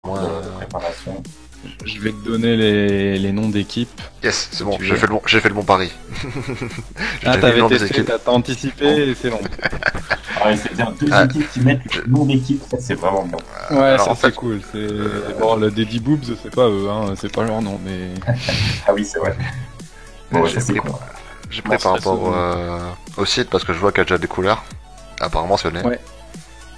Moi, de préparation. Je vais te donner les noms d'équipes. yes, c'est bon, Tu j'ai fait le bon pari. J'ai Ah, déjà mis le nom t'avais des testé, équipes. t'as anticipé et c'est bon. Ah, et c'est bien, deux Ah, équipes qui mettent je- le nom d'équipe, ça c'est vraiment bien. Ouais, alors, ça en c'est fait, cool. Bon, le Daddy Boobs, c'est pas eux, hein, c'est pas leur nom, mais. Ah oui, c'est vrai. Bon, ouais, j'ai ça c'est pris, con. j'ai Bon, pris par ça rapport sauve. au site parce que je vois qu'il y a déjà des couleurs. Apparemment, c'est le nez. Ouais.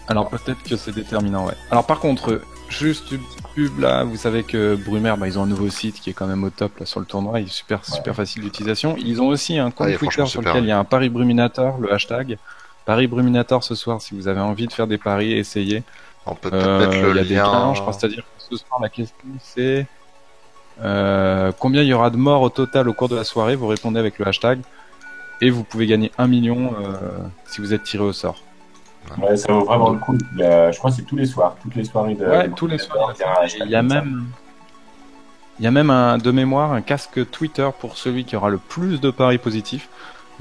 Alors peut-être que c'est déterminant, ouais. Alors par contre, juste une petite pub là, vous savez que Brumaire, ils ont un nouveau site qui est quand même au top là sur le tournoi, il est super facile d'utilisation. Ils ont aussi un compte Ah, il est Twitter franchement sur super, lequel il y a un Paris Bruminator, le hashtag. Paris Bruminator ce soir, si vous avez envie de faire des paris, essayez. On peut peut-être mettre le Il y a des gains, je lien. crois, c'est-à-dire que ce soir la question c'est combien il y aura de morts au total au cours de la soirée, vous répondez avec le hashtag et vous pouvez gagner 1 million si vous êtes tiré au sort. Ouais, ça vaut vraiment le coup. Je crois que c'est tous les soirs, toutes les soirées de. Ouais, de tous les Bruminator, soirs. il y a un hashtag Il y a comme ça. même de mémoire un casque Twitter pour celui qui aura le plus de paris positifs.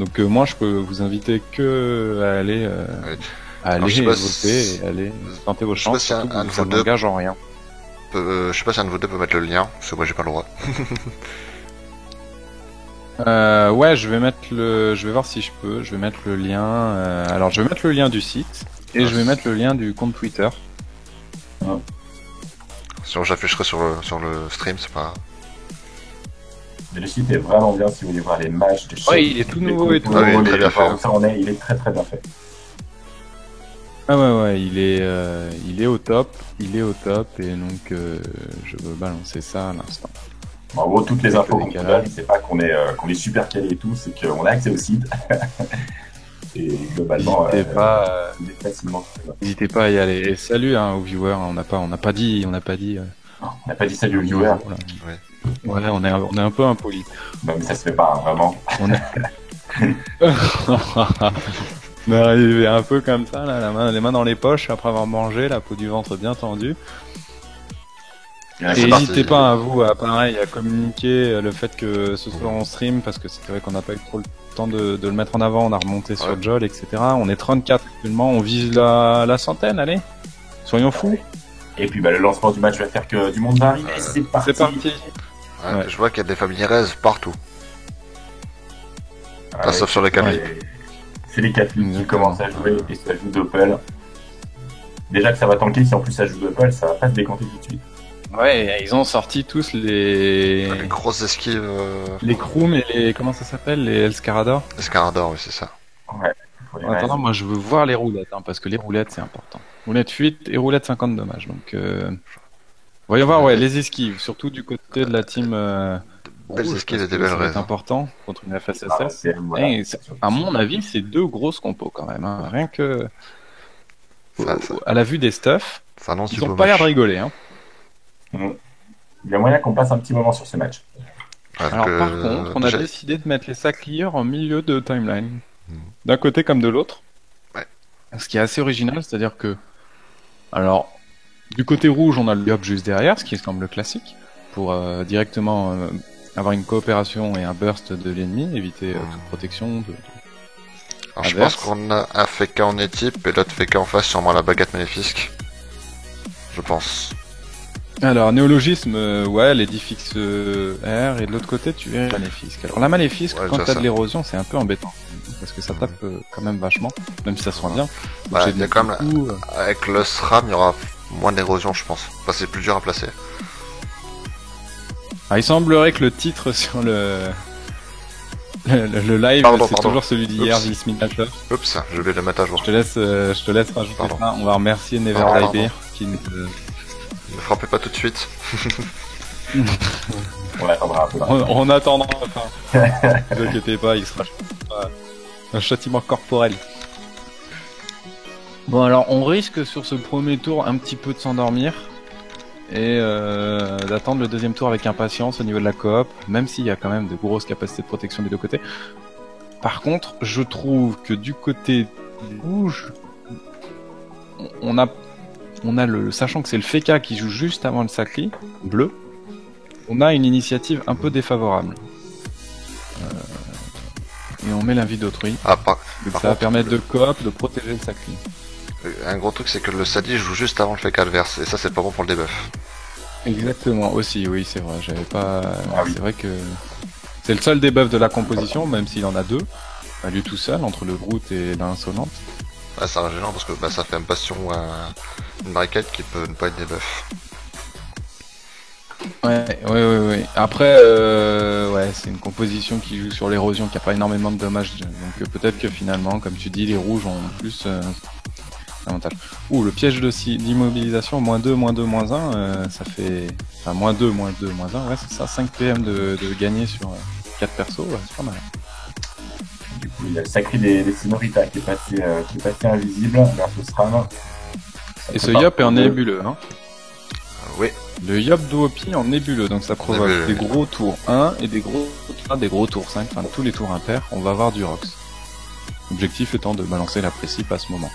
Donc moi je peux vous inviter que à aller Ouais. à Alors, aller je sais pas voter si- et aller tenter vos je sais pas chances. si Surtout un que de ça vous deux n'engage en rien. Je sais pas si un de vous deux peut mettre le lien, parce que moi j'ai pas le droit. Ouais, je vais voir si je peux. Je vais mettre le lien. Alors je vais mettre le lien du site et Ah, je vais mettre le lien du compte Twitter. Sinon j'afficherai sur le stream, c'est pas. Mais le site est vraiment bien si vous voulez voir les matchs de chaque. Ouais, il est tout nouveau et tout. Ah oui, il est les- très bien fait. où ça en est, il est très très bien fait. Ah ouais, il est au top, et donc je veux balancer ça à l'instant. En gros, toutes les infos le qu'on vous décalage. donne, c'est pas qu'on est super calé et tout, c'est qu'on a accès au site. Et globalement, N'hésitez pas, il est facilement. n'hésitez pas à y aller. Et salut aux viewers, on n'a pas dit. On n'a pas dit salut aux viewers. Voilà. Ouais. Ouais, on est un peu impoli. Non, mais ça se fait pas, hein, vraiment. On est arrivé un peu comme ça, là, les mains dans les poches après avoir mangé, la peau du ventre bien tendue. Il y en a Et c'est qui- parti. n'hésitez pas à vous, pareil, à communiquer le fait que ce soit en stream, parce que c'est vrai qu'on n'a pas eu trop le temps de le mettre en avant, on a remonté sur Ouais. Jol, etc. On est 34 actuellement, on vise la centaine, allez. Soyons fous. Et puis le lancement du match va faire que du monde va arriver. C'est parti. C'est parti. Ouais, Ouais. Je vois qu'il y a des familles raises partout. Ah, Sauf sur les cabines. C'est les 4 qui commencent à jouer et ça joue Doppel. Déjà que ça va tanker, si en plus ça joue Doppel, ça va pas se décanter tout de suite. Ouais, ils ont sorti tous les grosses esquives. les Kroom et les comment ça s'appelle, les Elscarador. Escarador, oui, c'est ça. Ouais. Faut les En attendant, mettre. moi je veux voir les roulettes, parce que les roulettes c'est important. Roulettes 8 et roulettes 50 dommages. Donc voyons voir, ouais, les esquives, surtout du côté de la team. Belles rouge, esquives parce et des que belles ça va être raises. important contre une FSSS. Ah, voilà. Et à mon avis, c'est deux grosses compos quand même. Hein. Rien que Ça à la vue des stuffs, ça annonce du ils ont beau pas l'air de match. rigoler. Hein. Il y a moyen qu'on passe un petit moment sur ce match. Parce Alors que, par contre, on a j'ai- décidé de mettre les sacrieurs en milieu de timeline, Hmm. d'un côté comme de l'autre. Ouais. Ce qui est assez original, c'est-à-dire que, alors, du côté rouge, on a le Diop juste derrière, ce qui semble classique, pour directement avoir une coopération et un burst de l'ennemi, éviter toute protection. Alors, je Inverse. pense qu'on a un FK en équipe et l'autre FK en face, sûrement la baguette maléfique. Je pense. Alors, néologisme, ouais, les diffix R, et de l'autre côté, tu verrais Maléfique. Alors, la Maléfique, Ouais, quand déjà t'as ça. de l'érosion, c'est un peu embêtant. Parce que ça tape quand même vachement, même si ça soigne bien. Donc, Bah, j'ai il y a des quand même- coups, Avec le SRAM, il y aura moins d'érosion, je pense. Enfin, c'est plus dur à placer. Ah, il semblerait que le titre sur le live, Pardon, c'est pardon. toujours celui d'hier, Oups. Vismin Lachov. Oups, je vais le mettre à jour. Je te laisse rajouter Pardon. ça. On va remercier Never Pardon, Die Beer, qui nous, Ne frappez pas tout de suite. On attendra un peu. on attendra, enfin. Ne vous inquiétez pas, il sera un châtiment corporel. Bon, alors, on risque sur ce premier tour un petit peu de s'endormir et d'attendre le deuxième tour avec impatience au niveau de la coop, même s'il y a quand même de grosses capacités de protection des deux côtés. Par contre, je trouve que du côté rouge, on a sachant que c'est le Feka qui joue juste avant le Sacri, bleu, on a une initiative un peu défavorable. Et on met l'invie d'autrui. Ah, Donc ça va contre, permettre de coop, de protéger le Sacri. un gros truc, c'est que le Sadi joue juste avant le FK adverse. Et ça, c'est pas bon pour le debuff. Exactement, aussi, oui, c'est vrai. J'avais pas. Ah oui. C'est vrai que c'est le seul debuff de la composition, même s'il en a deux. À lui tout seul, entre le Groot et l'insolente. Ah, c'est gênant parce que bah, ça fait un bastion ou une barricade qui peut ne pas être debuff. Ouais. Après, ouais, c'est une composition qui joue sur l'érosion, qui a pas énormément de dommages. Donc peut-être que finalement, comme tu dis, les rouges ont plus d'avantages. Ouh, le piège d'immobilisation, -2, -2, -1, ça fait... Enfin, -2, -2, -1, ouais, c'est ça, 5 PM de gagner sur 4 persos, ouais, c'est pas mal. Du coup, il y a le sacré des Senorita qui est passé invisible versus Ram. Et ce Yop est en nébuleux, hein. Oui. Le Yop d'Uopi en nébuleux, donc ça provoque Nébuleux. des gros tours 1 et des gros tours 5, enfin tous les tours impairs, on va avoir du Rox. L'objectif étant de balancer la précipe à ce moment.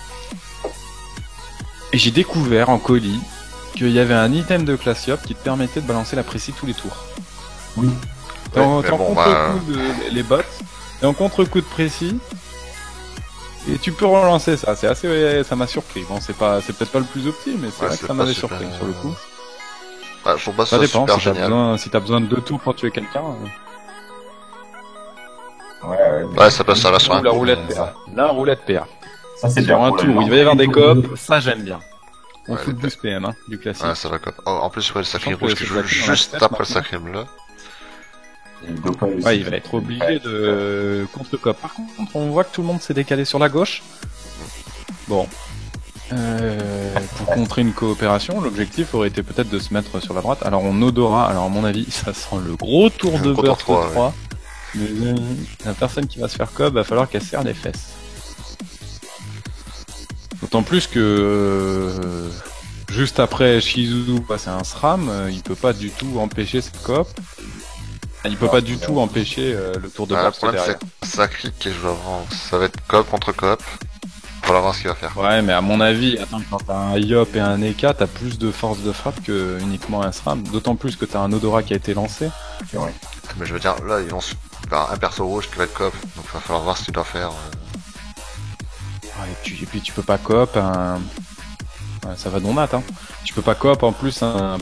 Et j'ai découvert en colis qu'il y avait un item de classe Yop qui te permettait de balancer la précipe tous les tours. Oui. T'es en mais bon, contre-coup les bots, et en contre-coup de précis, et tu peux relancer ça, c'est assez, ça m'a surpris. Bon, c'est peut-être pas le plus opti, mais c'est Ouais, vrai que c'est ça pas m'avait super, surpris sur le coup. Bah, je trouve pas Ça ça dépend, super si t'as génial. besoin de 2 tours pour tuer quelqu'un. Ouais, ça peut servir sur Ou un la coup, roulette mais- PA. La roulette PA. Ça, c'est bien. Sur un pour tour le où il va y avoir des lancer. coops, ça j'aime bien. On Ouais, fout les 12 PM, hein, du classique. Ouais, ça va quoi. Oh, en plus, ouais, le sacré Je pense rouge que qui c'est joue facile dans la juste tête, après le maintenant. sacré bleu. Et le Doppel aussi. Ouais, il va être obligé de contre-cop. Par contre, on voit que tout le monde s'est décalé sur la gauche. Bon. Pour contrer une coopération, l'objectif aurait été peut-être de se mettre sur la droite. Alors on odora, alors à mon avis, ça sent le gros tour Le de gros beurre tour 3. La personne qui va se faire cob, va falloir qu'elle serre les fesses. D'autant plus que juste après Shizu passer un SRAM, il peut pas du tout empêcher cette coop. Il peut pas du tout empêcher le tour de Ah, le burst problème, derrière. c'est Sacri qui joue avant. Ça va être coop contre coop. Faut voir ce qu'il va faire. Ouais, mais à mon avis, attends, quand t'as un Yop et un Eka, t'as plus de force de frappe que uniquement un SRAM. D'autant plus que t'as un Odora qui a été lancé. C'est vrai. Mais je veux dire, là, ils vont faire un perso rouge qui va être coop. Donc il va falloir voir ce qu'il doit faire. Ouais, et puis tu peux pas coop un... Ouais, ça va donat, hein. Tu peux pas coop en plus un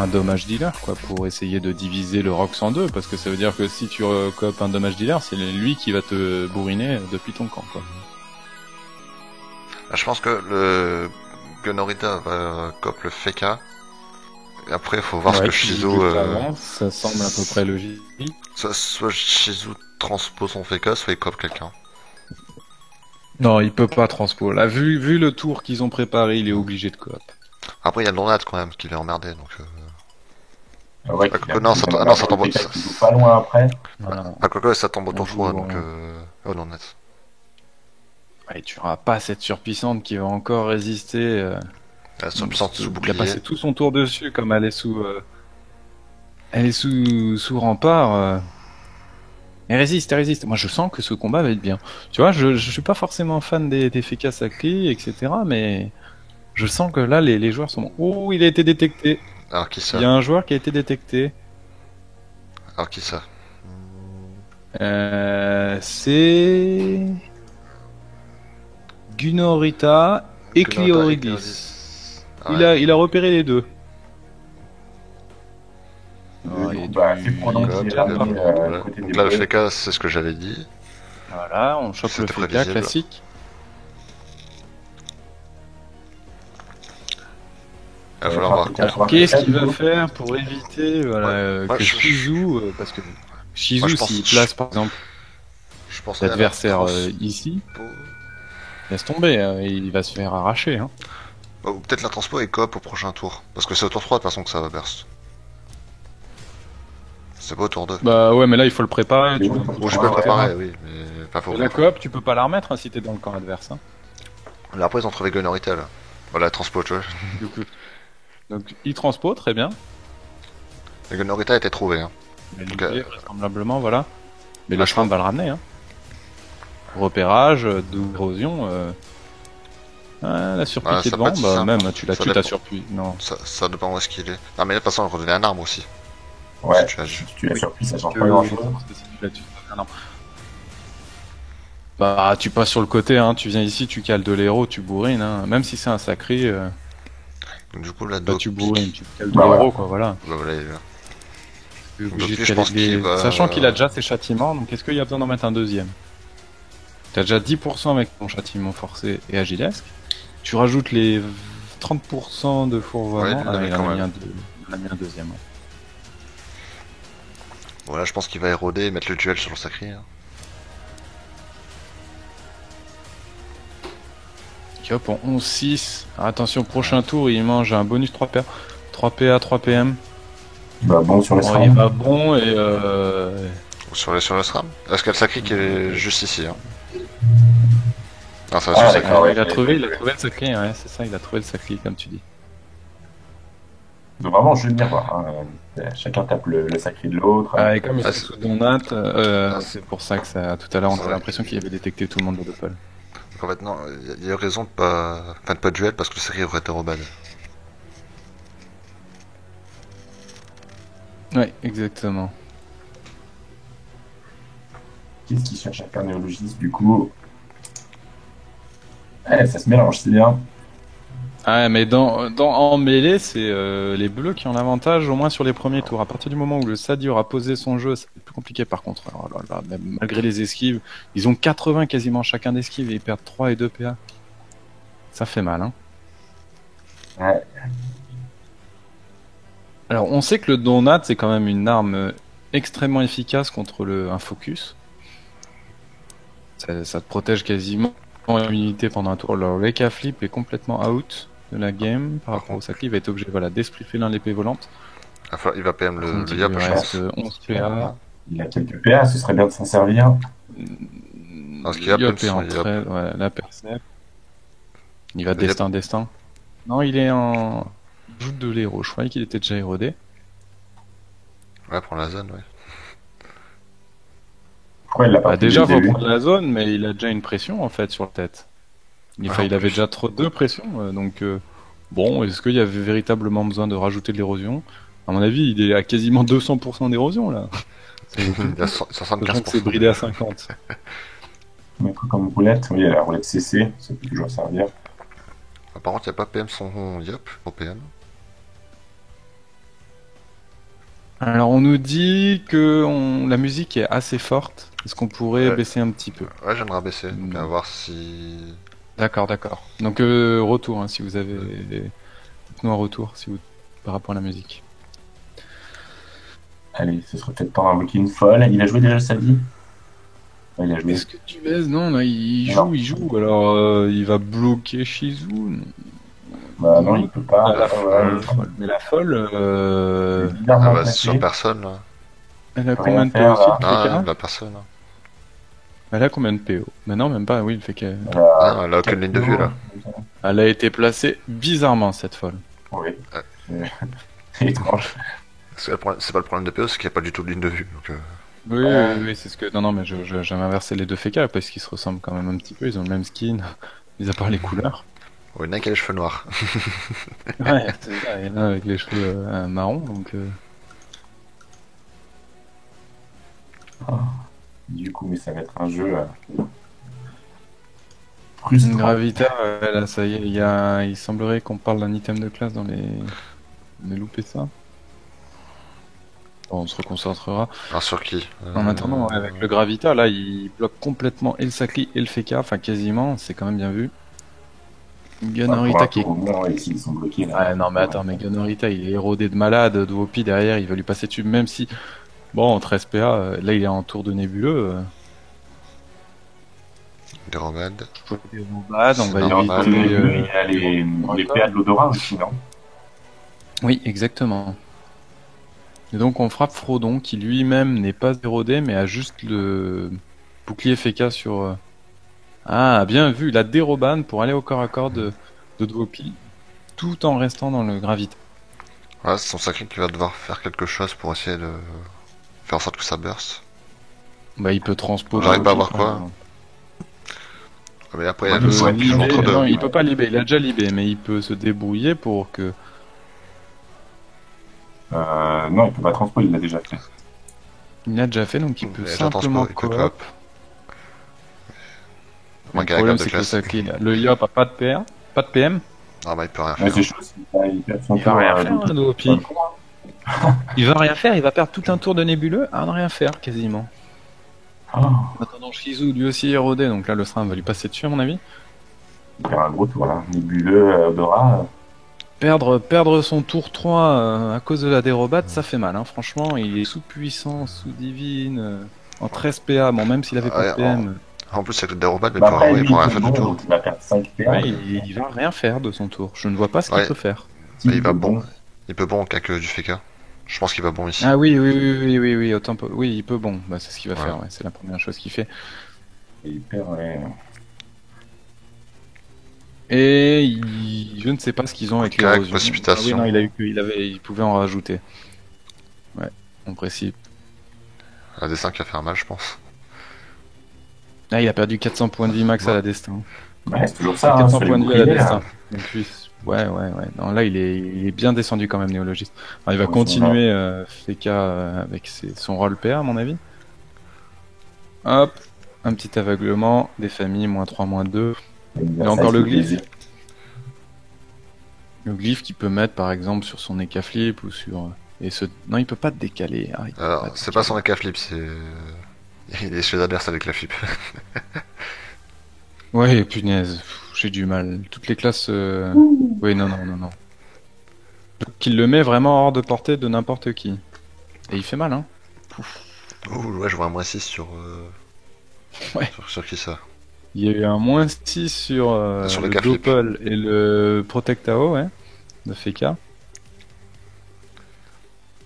dommage dealer, quoi, pour essayer de diviser le Rox en deux, parce que ça veut dire que si tu coop un dommage dealer, c'est lui qui va te bourriner depuis ton camp, quoi. Là, je pense que le Gunorita va coop le Feka. Et après, il faut voir ce que Shizu... ça semble à peu près logique. Soit Shizu transpose son Feka, soit il coop quelqu'un. Non, il peut pas transpo. Là, vu le tour qu'ils ont préparé, il est obligé de coop. Après, il y a Donat quand même qui l'est emmerdé, donc... Ouais, non, ça tombe. Il joue pas loin après. Voilà. Ah, quoi, ça tombe au tour On 3, joue, donc... ouais. Oh, non, net. Et tu n'auras pas cette surpuissante qui va encore résister. La surpuissance sous Il a bouclier. passé tout son tour dessus, comme elle est sous rempart. Elle résiste. Moi, je sens que ce combat va être bien. Tu vois, je suis pas forcément fan des Feka Sacri, etc. Mais je sens que là, les joueurs sont... Oh, il a été détecté. Alors, qui ça Il y a un joueur qui a été détecté. Alors, qui ça C'est... Gunorita et Clioriglis. Ah, ouais. Il a repéré les deux. C'est prenant Hop, qu'il est ramené voilà. côté Donc des là, le bleus. Feka, c'est ce que j'avais dit. Voilà, on chope le C'était Feka prévisible. classique. Il va falloir voir. Alors, qu'est-ce qu'il va faire pour éviter Ouais, que je- Shizu, parce que Moi, Shizu, je pense- s'il place par exemple Je pense à la l'adversaire transpo. ici, laisse tomber, il va se faire arracher. Hein. Ou peut-être la transpo est coop au prochain tour. Parce que c'est au tour 3 de toute façon que ça va burst. C'est pas au tour 2. Bah ouais, mais là il faut le préparer. Mais Tu oui, vois. Bon, je peux le préparer, oui, mais pas pour La coop, tu peux pas la remettre hein, si t'es dans le camp adverse. Hein. Là, après, ils ont trouvé Gunorita, là. Voilà, la transpo, tu vois. Du coup. Donc il transpo, très bien. La Gunorita a été trouvée, hein. Mais Ok. l'idée, vraisemblablement, voilà. Mais Ah, le je Shram crois. va le ramener. Hein. Repérage, d'érosion. La surpris Ouais, qui est ça peut devant, être bah simple. même, tu la Ça tues ta dépend. surpris. Non. Ça dépend où est-ce qu'il est. Non, mais là, de toute façon, on redonnait un arme aussi. Ouais, Si tu as- si tu l'as surpris, ça change Que- pas grand chose. si tu la tues, ça fait un arbre. Bah, tu passes sur le côté, hein. Tu viens ici, tu cales de l'héros, tu bourrines, hein. Même si c'est un sacré. Donc, du coup, la Bah, dos tu pique. bourres, tu cales de Bah, l'héros, voilà. quoi, voilà. Bah, voilà, il est là. Tu es Donc, obligé de je caler pense qu'il va- Sachant qu'il a déjà ses châtiments, donc est-ce qu'il y a besoin d'en mettre un deuxième? T'as déjà 10% avec ton châtiment forcé et agilesque. Tu rajoutes les 30% de fourvoiement. Ouais, il Ah, il en quand a mis même. il en a mis un deuxième. Ouais. Voilà, je pense qu'il va éroder et mettre le duel sur le sacré. Hein. Ok, hop, en 11-6. Alors, attention, prochain tour, il mange un bonus 3 PA. 3 PA, 3 PM. Bah bon sur les Bon, SRAM. il va bon et Ou sur le SRAM. Est-ce qu'il y a le sacré qui est juste ici hein. Non, ça va Ah, sur le sacré. d'accord. ouais, il a j'ai- trouvé le sacré, ouais, c'est ça, il a trouvé le sacré, comme tu dis. Donc vraiment jeu de miroir. Hein. Chacun tape le sacré de l'autre. Ah, et comme il Ah, est sous Donat, Ah, c'est pour ça que ça, tout à l'heure, on c'est a vrai. l'impression qu'il avait détecté tout le monde de Doppel. Donc en fait, non, il y a raison de pas. Enfin, de pas duel parce que le sacré aurait été robad. Ouais, exactement. Qu'est-ce qu'il cherche à faire néologiste du coup? Ça se mélange, c'est bien. Ah, mais en mêlée, c'est les bleus qui ont l'avantage, au moins sur les premiers tours. À partir du moment où le Sadi aura posé son jeu, c'est plus compliqué par contre. Alors, là, même malgré les esquives, ils ont 80 quasiment chacun d'esquives et ils perdent 3 et 2 PA. Ça fait mal, hein. Ouais. Alors, on sait que le Donat, c'est quand même une arme extrêmement efficace contre un focus. Ça te protège quasiment en immunité pendant un tour. Alors, l'Eka Flip est complètement out de la game par rapport au sacré. Il va être obligé d'esprit félin l'épée volante. Il va PM Par le contre, il Yop, lui je reste pense. 11 PA. Il a quelques PA, ce serait bien de s'en servir. Parce qu'il y a Yop plein est de en son Yop. trait, ouais, la percep. Il va Yop. destin. Non, il est en joute de l'héros. Je croyais qu'il était déjà érodé. Ouais, pour la zone, ouais. Pourquoi il l'a pas Bah, pris déjà, dès le faut début prendre la zone, mais il a déjà une pression en fait sur la tête. Ah, en Il avait plus. déjà trop deux pressions, donc bon, est-ce qu'il y avait véritablement besoin de rajouter de l'érosion? À mon avis, il est à quasiment 200% d'érosion là. Il y a Sachant que c'est 75%. bridé à 50. Un peu comme roulette. Oui, la roulette CC, ça peut toujours servir. Ah, par contre, il n'y a pas PM son Yop au PM. Alors on nous dit que la musique est assez forte. Est-ce qu'on pourrait Ouais. baisser un petit peu? Ouais, j'aimerais baisser. Donc, Mm. à voir si. D'accord. Donc retour, hein, si vous avez... Dites-nous un retour si vous... par rapport à la musique. Allez, ce serait peut-être temps d'invoquer une folle. Il a joué déjà le samedi? Ouais, il a joué. Est-ce que tu baisses? Non, là, Non. il joue. Alors il va bloquer Shizu. Bah non, il peut pas. Ah, la Ouais, folle. Mais la folle, il est bizarrement Ah bah, placé. sur personne, là. elle a Rien combien de faire, PO aussi, là. le Ah, FK? bah, personne. Là. Elle a combien de PO? Mais non, même pas, oui, le fait qu'elle... Ah, elle a aucune ligne de vue, là. Elle a été placée bizarrement, cette folle. Oui. Ouais. C'est étrange. Parce que c'est pas le problème de PO, c'est qu'il n'y a pas du tout de ligne de vue. Donc, Oui, c'est ce que... Non, mais j'avais inversé les deux FK, parce qu'ils se ressemblent quand même un petit peu, ils ont le même skin, mis à part les couleurs. ouais, il y en a qui a les cheveux noirs. Ouais, c'est ça, et là, avec les cheveux marrons, donc... Du coup, mais ça va être un jeu frustrant. Gravita, là, ça y est, il semblerait qu'on parle d'un item de classe dans les... On a loupé ça. Bon, on se reconcentrera. Ah, sur qui En attendant, ouais, avec le Gravita, là, il bloque complètement et le Sacri et le Feka, enfin quasiment, c'est quand même bien vu. Gunorita qui est... Au moins, ouais, ils sont bloqués là. Ouais, non, mais attends, mais Gunorita, il est érodé de malade, Duopi derrière, il va lui passer dessus, même si... Bon, 13 PA, là, il est en tour de nébuleux. Des romades. Des roubades, on va C'est normal. éviter... Il a les PA de l'odorat aussi, non? Oui, exactement. Et donc on frappe Frodon, qui lui-même n'est pas érodé, mais a juste le bouclier Feka sur... Ah, bien vu, la dérobane pour aller au corps à corps de Duopi, tout en restant dans le Gravita. Ouais, c'est son sacré qui va devoir faire quelque chose pour essayer de faire en sorte que ça burst. Bah, il peut transposer... J'arrive pas à aussi, voir quoi. Mais après, il y a Ouais, le il son peut qui joue entre deux. Non, il peut pas libérer, il a déjà libéré, mais il peut se débrouiller pour que... Non, il peut pas transpo, il l'a déjà fait. Il l'a déjà fait, donc il peut Il a déjà simplement transpo, il peut coop. Moins Le qu'à la problème, carte de c'est que le classe. Sacri, le Yop a pas de PR, pas de PM. Ah bah il peut rien Mais faire. c'est chaud, il perd son Il va tour. rien faire, hein, Doopi. Ah. Il va rien faire, il va perdre tout un tour de nébuleux à ne rien faire quasiment. Oh, En attendant, Shizu lui aussi est érodé, donc là le Stram va lui passer dessus à mon avis. il perd un gros tour là. Nébuleux, Odora. Perdre son tour 3 à cause de la dérobate, ça fait mal, hein. Franchement, il est sous puissance, sous divine, en 13 PA, bon même s'il avait pas de Ouais, PM, en plus, avec le dérobat, Bah après, il lui, pourra il rien est faire bon, du tout. donc il va perdre 5 PA. ouais, il va rien faire de son tour. Je ne vois pas ce qu'il Ouais. peut faire. Il va bon. Il peut bon en cas que du Feka. Je pense qu'il va bon ici. Ah oui, autant oui, il peut bon, bah, c'est ce qu'il va Ouais. faire, ouais. C'est la première chose qu'il fait. Et il perd, ouais. Et je ne sais pas ce qu'ils ont avec Avec l'érosion. précipitation. Ah oui, non, il pouvait en rajouter. Ouais, en principe. Un dessin qui va faire mal, je pense. Ah, il a perdu 400 points de vie max à Ouais. la destin. Ouais, c'est toujours ça. 400 sur les points de vie à la boucliers, destin. là. Donc lui, ouais. Non, là, il est bien descendu quand même, Néologiste. Alors, il va Ouais, continuer Feka avec son rôle PA, à mon avis. Hop, un petit aveuglement, des familles, -3, -2. Il a encore le glyphe. Le glyphe qu'il peut mettre par exemple sur son Eka Flip ou sur. Non, il peut pas te décaler. Ah, il peut Alors, te c'est pas son décaler. AK flip, c'est. Il est chez les adverses avec la flip. Ouais, punaise, j'ai du mal. Toutes les classes. Oui, non. Qu'il le met vraiment hors de portée de n'importe qui. Et il fait mal, hein. Ouh, ouais, je vois un -6 sur. Ouais. Sur qui ça? Il y a eu un -6 sur, Sur le le K-flip. Doppel et le Protectao, ouais, de Feka.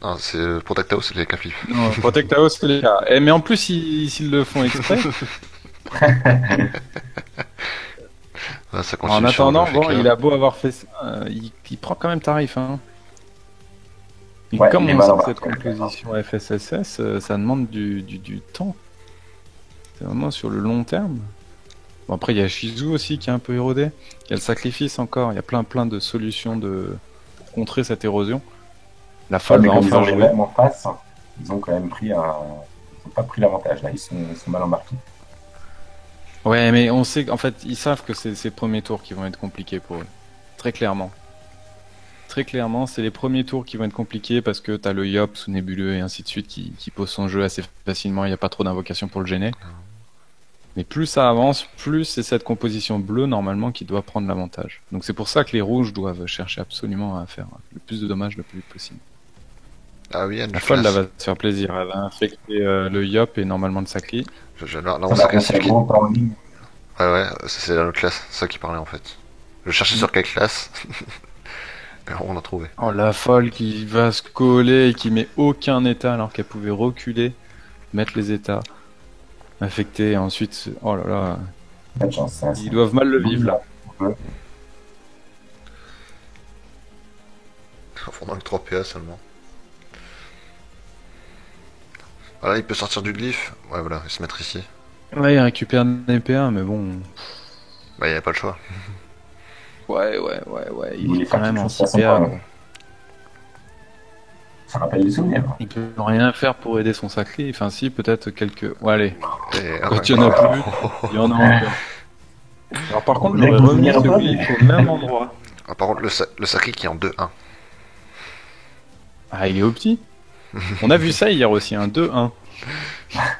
Non, c'est Protectao, c'est les AK flip. Non, Protectao, c'est les cas. Mais en plus, s'ils le font exprès. Ouais, ça continue En sur attendant, le bon, Feka. il a beau avoir fait ça, il prend quand même tarif, hein. Il Ouais, il est commence mal cette embarqué, composition FSSS, ça demande du temps. C'est vraiment sur le long terme. Bon, après, il y a Shizu aussi qui est un peu érodé. Il y a le sacrifice encore. Il y a plein de solutions pour contrer cette érosion. La Ouais, folle mais va comme ils enfin ont les jouer. mêmes en face, ils ont quand même pris un. Ils ont pas pris l'avantage là, ils sont mal embarqués. Ouais, mais on sait qu'en fait, ils savent que c'est ces premiers tours qui vont être compliqués pour eux. Très clairement. Très clairement, c'est les premiers tours qui vont être compliqués parce que t'as le Yop sous nébuleux et ainsi de suite qui pose son jeu assez facilement. Il n'y a pas trop d'invocations pour le gêner. Mais plus ça avance, plus c'est cette composition bleue normalement qui doit prendre l'avantage. Donc c'est pour ça que les rouges doivent chercher absolument à faire le plus de dommages le plus vite possible. Ah oui, Anne, La folle là va se faire plaisir. Elle va infecter le Yop et normalement le Sacri. Là, Ça on va sacrifie passer qui. gros en ligne. Ouais, c'est la autre classe, c'est ça qui parlait en fait. Je cherchais sur quelle classe. Et on a trouvé. Oh la folle qui va se coller et qui met aucun état alors qu'elle pouvait reculer, mettre les états, infecter et ensuite. Oh là là, Pas de chance, ça. ils doivent mal le vivre là. On a que 3 PA seulement. Voilà, il peut sortir du glyphe. Ouais, voilà, il se mettre ici. Ouais, il récupère un EP1, mais bon. Bah, il n'y a pas le choix. Ouais, il Il est est quand pas même en quelque chose, 6 PA. ça, ça rappelle des souvenirs. Il peut rien faire pour aider son sacré. Enfin, si, peut-être quelques. Ouais, allez. Et, Quand il y en a plus, il y en a encore. Alors, par contre, j'aurais remis ce glyphe au même endroit. Ah, par contre, le Sacri qui est en 2-1. Ah, il est au petit. On a vu ça hier aussi, un 2-1.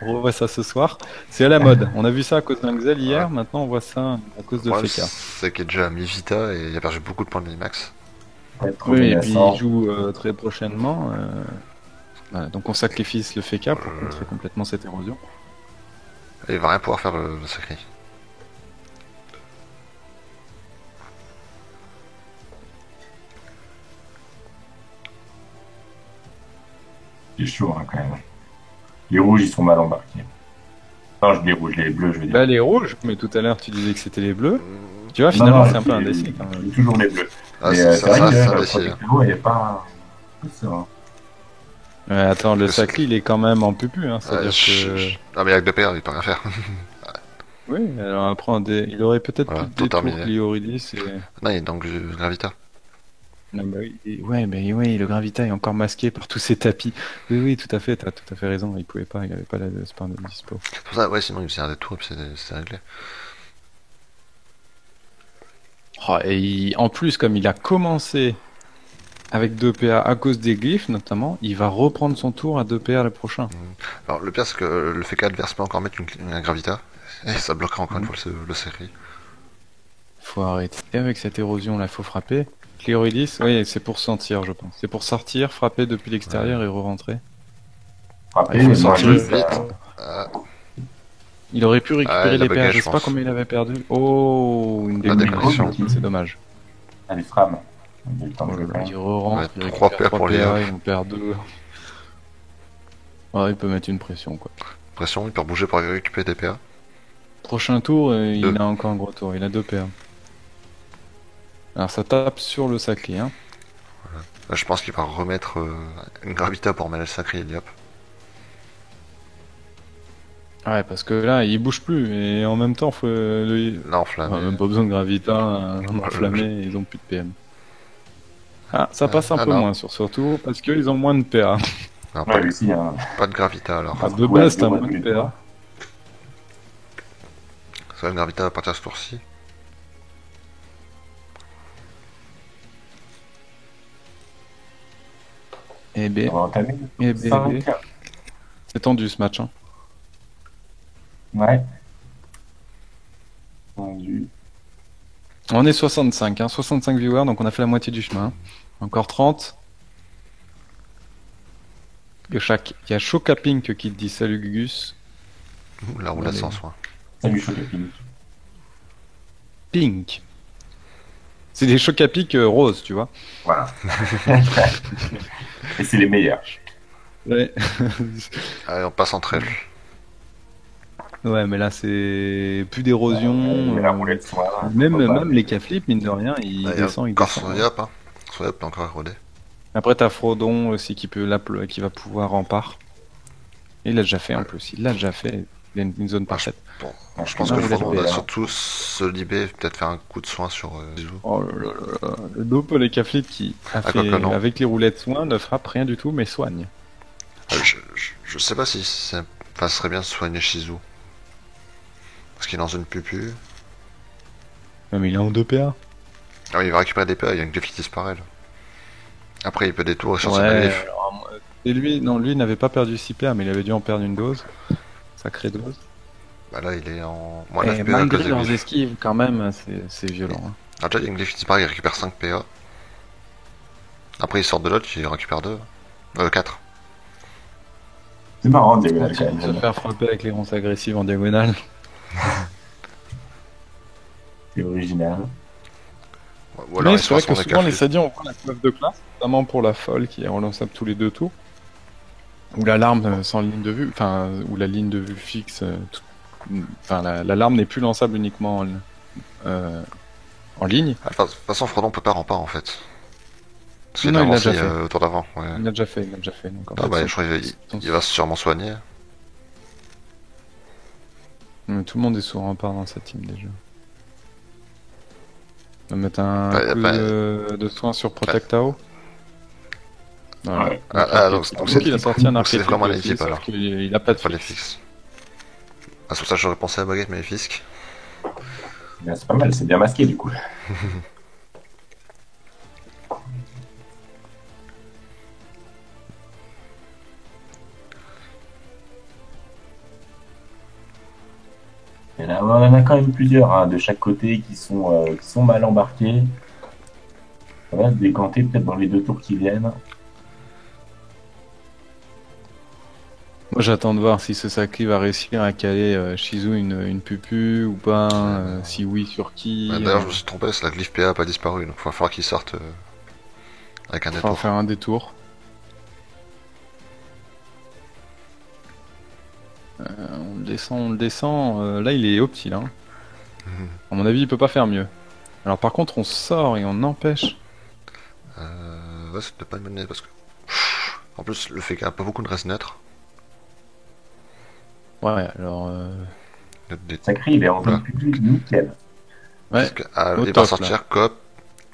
On revoit ça ce soir. C'est à la mode. On a vu ça à cause d'un Xel hier, maintenant on voit ça à cause de Ouais, Feka. c'est qu'il est déjà à mi-vita et il a perdu beaucoup de points de minimax. Oui, et puis il joue très prochainement. Voilà, donc on sacrifie le Feka pour contrer complètement cette érosion. Et il va rien pouvoir faire le Sacri. C'est chaud hein, quand même. Les rouges, ils sont mal embarqués. Non, je dis les rouges, les bleus, je veux dire. Là les rouges, mais tout à l'heure tu disais que c'était les bleus. Tu vois, finalement Non, c'est un peu les- indécis quand même. Toujours les bleus. Ah, Mais, c'est c'est vrai ça, que c'est le indécis. Protecteo, il est pas. C'est ça. Ouais, attends, le Le Sacri il est quand même en pupu, hein, c'est-à-dire que. Ah, mais avec 2 PA, il peut rien faire. Oui, alors après il aurait peut-être Voilà, plus tout des tours terminé. que Lioridis et. Non, il est dans le Gravita. Ah bah oui, mais oui, le Gravita est encore masqué par tous ces tapis. Oui, tout à fait, t'as tout à fait raison. Il pouvait pas, il avait pas la spam de dispo. C'est pour ça, ouais, sinon il faisait un détour et puis c'est réglé. Oh, et en plus, comme il a commencé avec 2 PA à cause des glyphes notamment, il va reprendre son tour à 2 PA le prochain. Alors le pire c'est que le fait qu'adverse peut encore mettre un Gravita, et ça bloquera encore une fois le série. Faut arrêter avec cette érosion là, faut frapper. Cléoridis, oui, c'est pour sentir, je pense. C'est pour sortir, frapper depuis l'extérieur et re-rentrer. Après, Il faut moi, sortir je- vite. Ah, Il aurait pu récupérer il a les bugué, PA, je je sais pas pense. combien il avait perdu. Oh, une La déconnexion, déconnexion. c'est dommage. Allez, Fram. Il a eu le temps de Oh là là, faire. il re-rentre, Ouais, il trois récupère PA 3 pour les PA, off. il en perd 2. Ouais, il peut mettre une pression quoi. pression, il peut bouger pour récupérer des PA. Prochain tour, il Deux. a encore un gros tour, il a 2 PA. Alors ça tape sur le sacré, hein. Là, je pense qu'il va remettre une Gravita pour mêler le sacré et hop. Ouais, parce que là, il bouge plus, et en même temps, faut Là, enflammé. même pas besoin de Gravita, enflammé, ils ont plus de PM. Ah, ça passe un peu non. moins sur ce tour, parce qu'ils ont moins de PA. Non, Ouais, lui aussi, hein. pas de Gravita alors. Ah, de Ouais, base, t'as ouais, moins de ouais. PA. Ça va une Gravita à partir de ce tour-ci. Eh ben, On va entamer. eh ben, 5. c'est tendu ce match, hein. Ouais. Tendu. On est 65, hein, 65 viewers, donc on a fait la moitié du chemin. Encore 30. Il y a Chocapink qui te dit salut Gugus. Ouh, la roulade Allez. sans soin. Salut, Chocapin. Pink. C'est des Chocapic roses, tu vois. Voilà. Et c'est les meilleurs. Ouais. Allez, on passe entre elles. Ouais, mais là c'est plus d'érosion. La roulette soir. Même les K-flip, mine de rien, il Là, il y a descend, il encore descend. Soyap, hein. Soyap peut encore éroder. Après t'as Frodon aussi qui qui va pouvoir rempart. Et il l'a déjà fait en plus, il l'a déjà fait. Il a une zone parfaite. Bon, je pense Non, que il a Frodon fait, va là. surtout se libérer, peut-être faire un coup de soin sur Zizou. Oh là là là là. Le Dope les K-flip qui a Ah, fait quoique non. avec les roulettes soin ne frappe rien du tout mais soigne. Je sais pas si ça serait bien de soigner Shizu. Parce qu'il est dans une pupu. Non, mais il est en 2 PA. Ah oui, il va récupérer des PA, il y a une glyphe qui disparaît là. Après, il peut détourner sur sa Ouais, glyphe. alors, et lui, non, lui n'avait pas perdu 6 PA mais il avait dû en perdre une dose. Sacrée dose. Bah là, il est en moins Et 9 PA à malgré cause des leurs glyphes. esquives, quand même, c'est violent. Hein. Ah, déjà, il y a une glyphe qui disparaît, il récupère 5 PA. Après, il sort de l'autre, il récupère 2. 4. C'est marrant, Diagonal, quand Se même. faire frapper avec les ronces agressives en diagonale. C'est original. Ou alors, Mais il c'est se vrai passe que son souvent les K-flip. Sadiens ont la coiffe de classe, notamment pour la folle qui est relançable tous les 2 tours. Ou l'alarme sans ligne de vue, enfin, ou la ligne de vue fixe. Enfin, l'alarme n'est plus lançable uniquement en ligne. Ah, de toute façon, Frodon peut pas rempart en fait. Parce qu'il Non, a il l'a avancé déjà fait. au tour d'avant. Ouais. Il l'a déjà fait, il l'a déjà fait. Donc, en Ah fait, bah, son- je crois qu'il va sûrement soigner. Mais tout le monde est sous rempart dans sa team déjà. On va mettre un Bah, coup bah, de soin sur Protectao. Voilà. Ouais. Donc Donc c'est il a sorti un donc c'est archétype vraiment aussi, l'équipe sauf alors. qu'il a pas de Pas les fixe. fixes. Ah, c'est pour ça que j'aurais pensé à Baguette Maléfique. Mais c'est pas mal, c'est bien masqué, du coup. Et là, on en a quand même plusieurs hein, de chaque côté qui sont mal embarqués. Ça va se décanter peut-être dans les 2 tours qui viennent. Moi j'attends de voir si ce Saki va réussir à caler Shizu une pupu ou pas, si oui sur qui. D'ailleurs, je me suis trompé, c'est la glyphe PA a pas disparu, donc il va falloir qu'il sorte avec un il va détour. faire un détour. On le descend. Là il est opti là. Mhm. À mon avis il peut pas faire mieux. Alors par contre on sort et on empêche. Ouais, c'était pas une bonne idée parce que. En plus, le fait qu'il n'y a pas beaucoup de reste neutre. Ouais alors. Sacré, il est en Voilà. zone publique, nickel. Ouais. Parce que, au il va top, sortir Coop.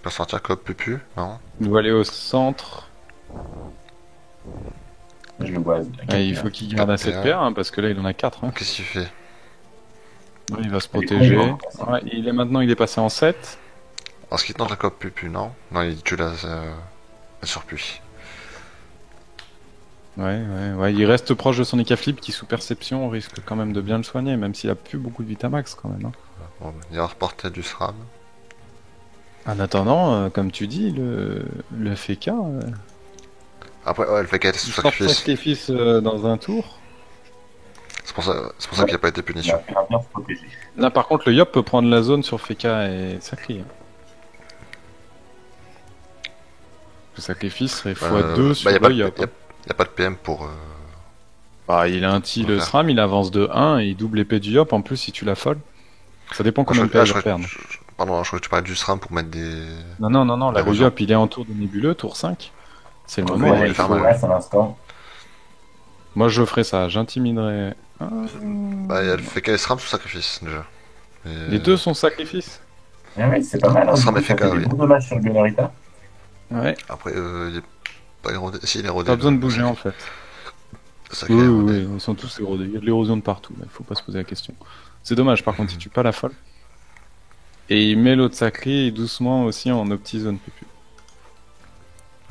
Il va sortir Coop Pupu, non? Il doit aller au centre. Je le vois. Ouais, il faut qu'il garde assez de PA hein, parce que là il en a 4. Hein. Qu'est-ce qu'il fait? Ouais, il va se Il est protéger. con, Ouais, il est passé en 7. En ce qui tente la coop Pupu, non? Non, il tue la surpuis. Ouais, il reste proche de son Ecaflip qui, sous perception, risque quand même de bien le soigner, même s'il a plus beaucoup de Vitamax quand même. Hein. Bon, il va reporter du SRAM. En attendant, comme tu dis, le FK, Après, ouais, le fait qu'elle est sous il sort sacrifice. sacrifice dans un tour. C'est pour ça qu'il n'y a pas été Il punition. va bien se protéger. Là, par contre, le Yop peut prendre la zone sur FK et Sacri. Hein. Le sacrifice serait x2 sur y a le Yop. y a pas de PM pour. Bah, il a un Faut le faire. SRAM, il avance de 1 et il double l'épée du Yop. En plus, si tu la folles, ça dépend combien de PA il va perdre. Pardon, je crois que tu parlais du SRAM pour mettre des. Non, là, le L'érosion. Yop, il est en tour de nébuleux, tour 5. C'est le Ouais, moment. ouais, il faire faut mal. reste à l'instant. Moi, je ferais ça. J'intimiderais. Bah, elle fait qu'elle SRAM sous sacrifice déjà. Et- Les deux sont sacrifices. Ah oui, c'est pas mal. Hein, Ça du m'a coup, fait ça fait cas, des oui. bons dommages sur le Gunnerita. Ouais. Après, il est pas érodé. Si, il est érodé. Pas besoin de le bouger en fait. sacré Oui, érodé. ils sont tous érodés. Il y a de l'érosion de partout. Il faut pas se poser la question. C'est dommage. Par contre, il tue pas la folle. Et il met l'autre sacré doucement aussi en opti-zone PPU.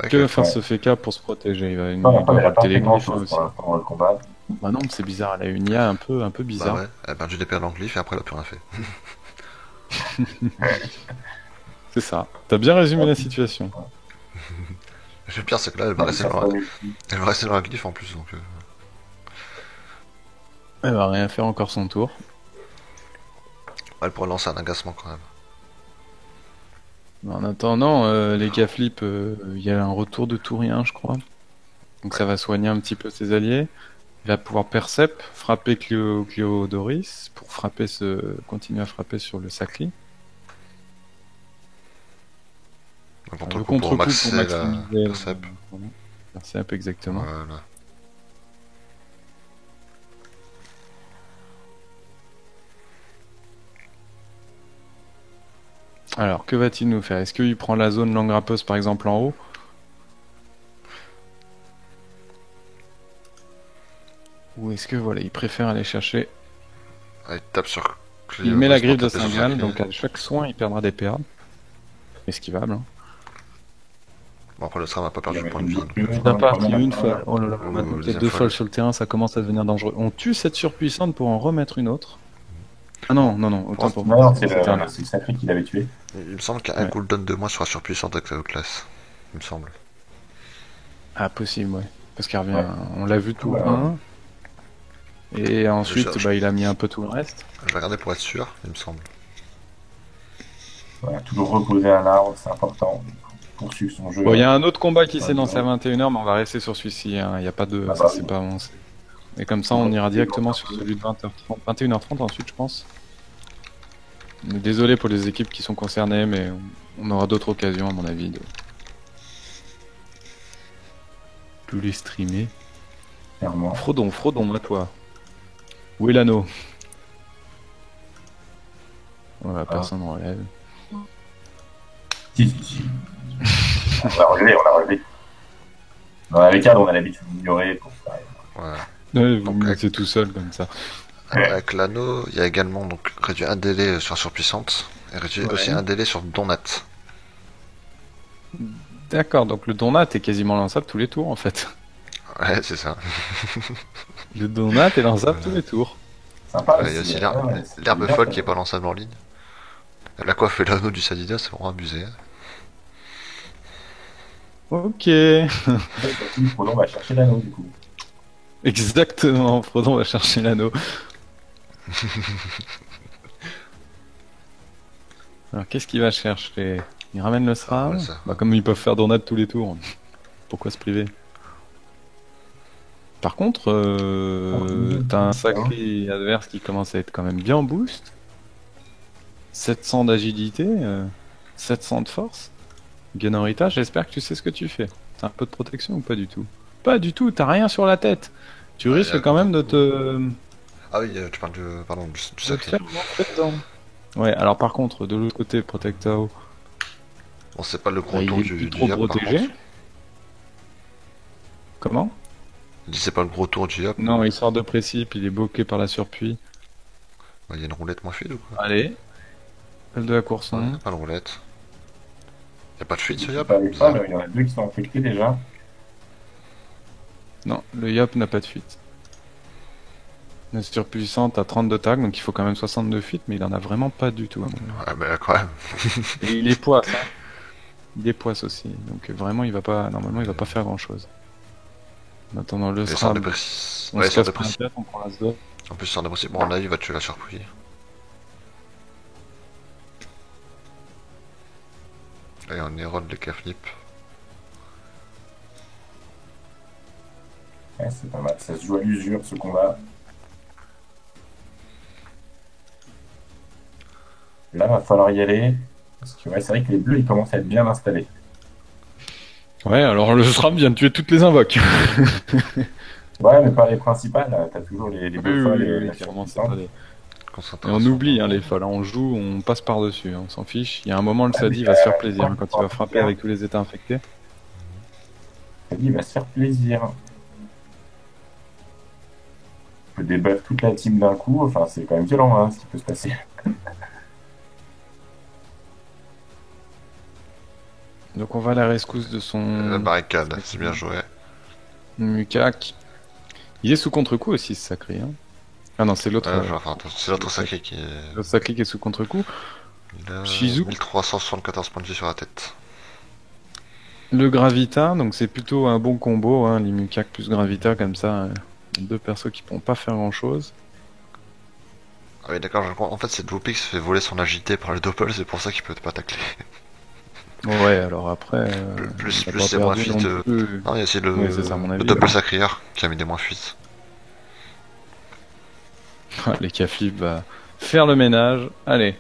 Ouais, Que va ok. faire ce FK pour se protéger? Il va Non, après, elle a pas adopter fait les grand glyphes chose aussi. pour l'instant dans le combat. Bah non, c'est bizarre. Elle a une IA un peu Bah bizarre. ouais, elle a perdu l'épée à l'anglyphe et après elle a plus rien fait. C'est ça. T'as bien résumé la situation. Le pire, c'est que là, elle va rester dans la glyphe en plus, donc. Elle va rien faire encore son tour. Elle pourrait lancer un agacement quand même. En attendant, les K-Flip, il y a un retour de Tourien, je crois. Donc ça va soigner un petit peu ses alliés. Il va pouvoir Percep, frapper Cléodoris pour continuer à frapper sur le Sacri. Donc, Le contre-coup contre-coup pour pour maxer la maximiser Percep. voilà. Percep, exactement. Voilà. Alors, que va-t-il nous faire? Est-ce qu'il prend la zone langue râpeuse par exemple en haut? Ou est-ce que voilà, il préfère aller chercher. Ah, il tape sur. Il met la griffe de pour taper sur Saint-Gall, Sacré. donc à chaque soin il perdra des PA. Esquivable. Hein. Bon, après, le SRAM a pas perdu Il de y point de vie. avait donc, une Il a Dans la parti première une fois, fois. ouais. Oh là là, Ou maintenant qu'il y a deuxième deux fois, folles là. sur le terrain, ça commence à devenir dangereux. On tue cette surpuissante pour en remettre une autre. Ah non, autant pour Non, moi. c'est C'était un- le sacré qui l'avait tué. Il me semble qu'il y a un Ouais. cooldown de moins sur la surpuissante avec la haute classe. Il me semble. Ah, possible, ouais. Parce qu'il revient, Ouais. on l'a vu tout Ouais. 1. Et ensuite, cherche. bah, il a mis un peu tout le reste. Je vais regarder pour être sûr, il me semble. Voilà, toujours reposer un arbre, c'est important. Poursuivre son jeu. Bon, il y a un autre combat qui s'est Ouais, lancé à ouais. 21h, mais on va rester sur celui-ci. Hein. Il n'y a pas de. Ah Ça, bah c'est oui. pas avancé. Et comme ça, on ira directement sur celui de 20h30, 21h30 ensuite, je pense. Désolé pour les équipes qui sont concernées, mais on aura d'autres occasions, à mon avis, de tous les streamer. Clairement. Frodon, à toi. Où est l'anneau? Voilà, personne ne relève. Si. On l'a relevé. Dans la V4, on a l'habitude d'ignorer pour faire. Ouais. Ouais, vous Donc, me mettez tout seul comme ça. Avec l'anneau, il y a également donc réduit un délai sur la surpuissante et réduit Ouais. aussi un délai sur Donat. D'accord, donc le donat est quasiment lançable tous les tours en fait. Ouais, c'est ça. Le donat est lançable tous les tours. Sympa. Il y a aussi l'herbe folle qui est pas lançable en ligne. La coiffe et l'anneau du Sadida, c'est vraiment abusé. Hein. Ok. Frodon va chercher l'anneau du coup. Exactement, Frodon va chercher l'anneau. Alors qu'est-ce qu'il va chercher? Il ramène le SRAM. Ouais, ça. Bah, comme ils peuvent faire donat tous les tours, pourquoi se priver? Par contre, t'as un sacré adverse qui commence à être quand même bien en boost. 700 d'agilité, 700 de force. Gunnerita, j'espère que tu sais ce que tu fais. T'as un peu de protection ou pas du tout? Pas du tout, t'as rien sur la tête. Tu Ouais, risques quand même de te... Ah oui, tu parles pardon, du de te sacré. faire rentrer dedans. Ouais, alors par contre, de l'autre côté, Protectao, Bon, c'est pas le gros bah, il tour est du plus trop Yop, par protégé. contre. Comment? Je dis c'est pas le gros tour du Yop. Non, il sort de précipe, il est bloqué par la surpuis. Il y a une roulette moins fluide ou quoi? Allez. Celle de la courson. Ouais, pas de roulette. Y'a pas de fuite, ce C'est Yop? pas les Bizarre. folles, il y en a deux qui sont infectés déjà. Non, le Yop n'a pas de fuite. La surpuissante a 32 tags, donc il faut quand même 62 fuites, mais il en a vraiment pas du tout. À mon avis. Ouais, mais quand même. Et il est poisse, hein. Il est poisse aussi, donc vraiment il va pas, normalement il va pas faire grand chose. En attendant le Les SRAM, sorts dépressifs. on Ouais, les se sorts casse pas la dépressifs. tête, on prend la zone. En plus, sorts dépressifs. Bon, là, il va tuer la surpouille. Allez, on érode les K-flip. Ouais, c'est pas mal, ça se joue à l'usure ce combat. Là, va falloir y aller. Parce que ouais, c'est vrai que les bleus, ils commencent à être bien installés. Ouais, alors le SRAM vient de tuer toutes les invoques. Ouais, mais pas les principales, là. T'as toujours les Oui, deux oui, folles oui, et oui, la clairement, c'est surpuissante. pas des... Et Concentration. on oublie hein, les folles, hein. On joue, on passe par-dessus, hein. On s'en fiche. Il y a un moment, le Ah, mais, Sadi va se faire je plaisir crois hein, qu'il quand il faut va frapper faire. avec tous les états infectés. Il va se faire plaisir. On peut débuff toute la team d'un coup, enfin c'est quand même violent hein, ce qui peut se passer. Donc on va à la rescousse de La son barricade, c'est bien joué. Mukak. Il est sous contre-coup aussi, ce sacré. Hein. Ah non, c'est l'autre. Enfin, c'est l'autre sacré qui est. L'autre sacré qui est sous contre-coup. Il a Shizu. 1374 points de vie sur la tête. Le Gravita, donc c'est plutôt un bon combo, hein, les Mukak plus Gravita, comme ça, deux persos qui pourront pas faire grand chose. Ah oui, d'accord, je comprends. En fait, c'est Dwopix qui se fait voler son agilité par le Doppel, c'est pour ça qu'il peut pas tacler. Ouais, alors après. Plus, il a plus pas c'est moins perdu fuite. non plus. Non, il y a aussi le, Oui, c'est ça, à mon avis, le Doppel ouais. Sacrière qui a mis des moins fuites. Les Caflip va faire le ménage. Allez.